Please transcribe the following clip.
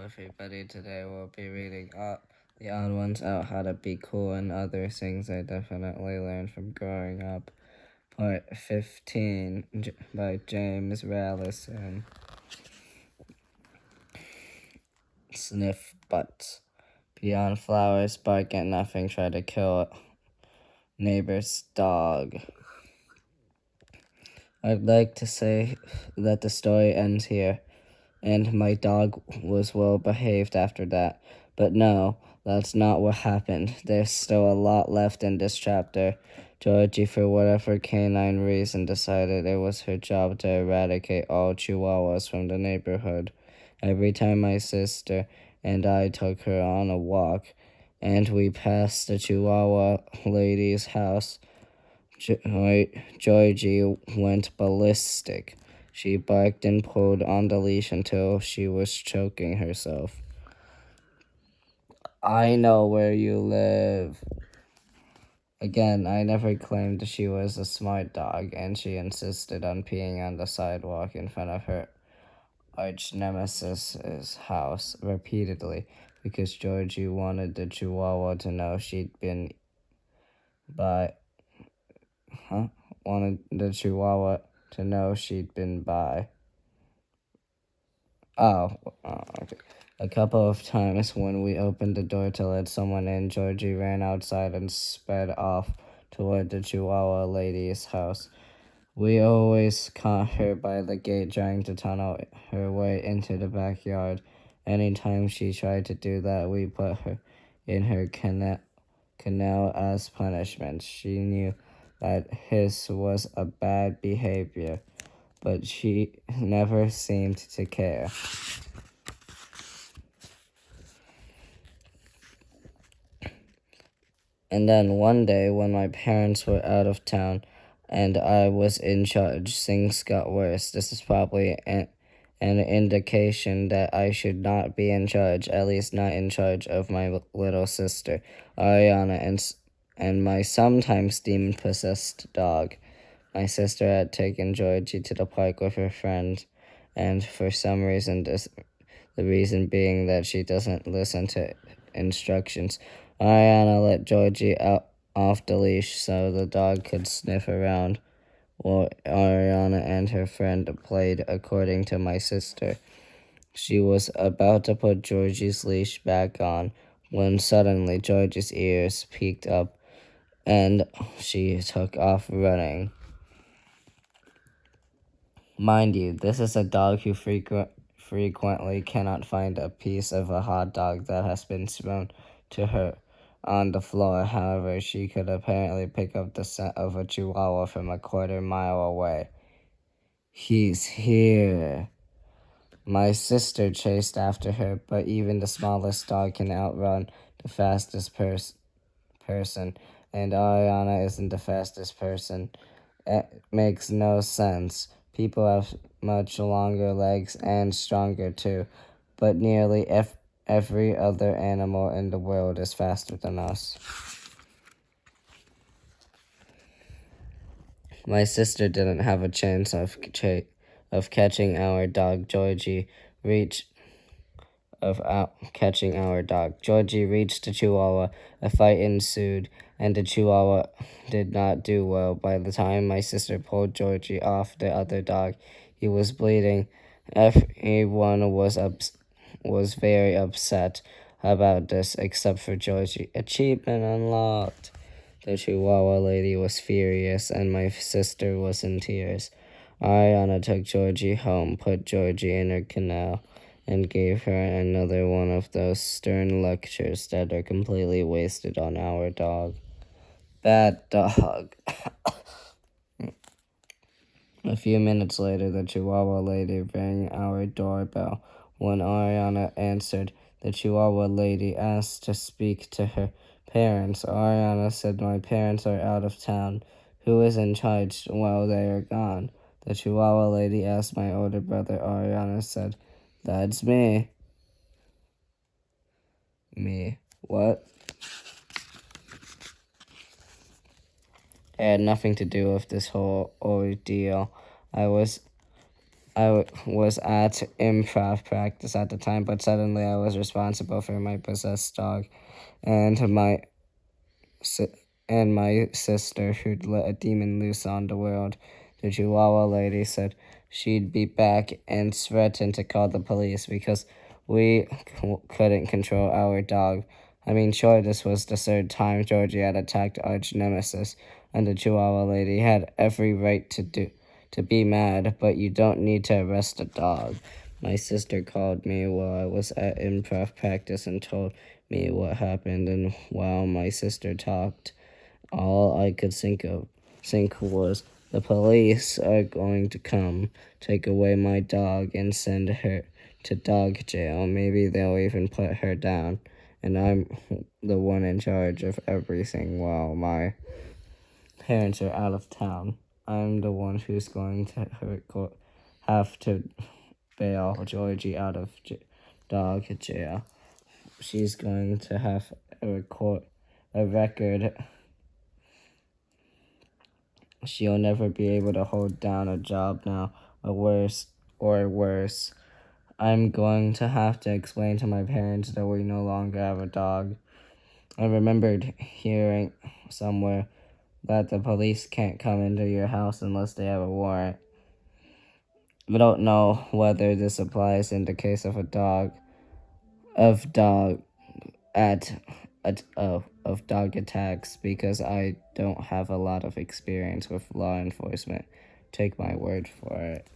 everybody. Today we'll be reading The Odd Ones Out, How to Be Cool, and Other Things I Definitely Learned from Growing Up. Part 15 by James Rallison. Sniff butts. Beyond flowers, bark at nothing, try to kill neighbor's dog. I'd like to say that the story ends here, and my dog was well behaved after that. But no, that's not what happened. There's still a lot left in this chapter. Georgie, for whatever canine reason, decided it was her job to eradicate all chihuahuas from the neighborhood. Every time my sister and I took her on a walk, and we passed the Chihuahua lady's house, Georgie went ballistic. She barked and pulled on the leash until she was choking herself. I know where you live. Again, I never claimed she was a smart dog, and she insisted on peeing on the sidewalk in front of her arch nemesis's house repeatedly because Georgie wanted the Chihuahua to know she'd been by. Wanted the Chihuahua to know she'd been by. Okay. A couple of times when we opened the door to let someone in, Georgie ran outside and sped off toward the Chihuahua lady's house. We always caught her by the gate trying to tunnel her way into the backyard. Anytime she tried to do that, we put her in her canal as punishment. She knew that his was a bad behavior, but she never seemed to care. And then one day, when my parents were out of town and I was in charge, things got worse. This is probably an indication that I should not be in charge, at least not in charge of my little sister, Ariana, and my sometimes demon-possessed dog. My sister had taken Georgie to the park with her friend, and for some reason, the reason being that she doesn't listen to instructions, Ariana let Georgie out off the leash so the dog could sniff around while Ariana and her friend played according to my sister. She was about to put Georgie's leash back on when suddenly Georgie's ears peeked up and she took off running. Mind you, this is a dog who frequently cannot find a piece of a hot dog that has been thrown to her on the floor. However, she could apparently pick up the scent of a Chihuahua from a quarter-mile away. He's here. My sister chased after her, but even the smallest dog can outrun the fastest person, and Ariana isn't the fastest person. It makes no sense. People have much longer legs and stronger too, but nearly every other animal in the world is faster than us. My sister didn't have a chance of catching our dog. Georgie reached the Chihuahua. A fight ensued, and the Chihuahua did not do well. By the time my sister pulled Georgie off the other dog, he was bleeding. Everyone was very upset about this, except for Georgie. Achievement unlocked. The Chihuahua lady was furious, and my sister was in tears. Ariana took Georgie home, put Georgie in her canal, and gave her another one of those stern lectures that are completely wasted on our dog. Bad dog. A few minutes later, the Chihuahua lady rang our doorbell. When Ariana answered, the Chihuahua lady asked to speak to her parents. Ariana said, "My parents are out of town. Who is in charge while they are gone?" The Chihuahua lady asked my older brother. Ariana said, "That's me." Me. What? It had nothing to do with this whole ordeal. I was at improv practice at the time, but suddenly I was responsible for my possessed dog, and my sister who'd let a demon loose on the world. The Chihuahua lady said she'd be back and threatened to call the police because we couldn't control our dog. I mean, sure, this was the third time Georgie had attacked arch nemesis, and the Chihuahua lady had every right to be mad, but you don't need to arrest a dog. My sister called me while I was at improv practice and told me what happened, and while my sister talked, all I could think was the police are going to come, take away my dog, and send her to dog jail. Maybe they'll even put her down, and I'm the one in charge of everything while my parents are out of town. I'm the one who's going to have to bail Georgie out of dog jail. She's going to have a record. She'll never be able to hold down a job now, or worse. I'm going to have to explain to my parents that we no longer have a dog. I remembered hearing somewhere that the police can't come into your house unless they have a warrant. I don't know whether this applies in the case of dog of dog attacks, because I don't have a lot of experience with law enforcement. Take my word for it.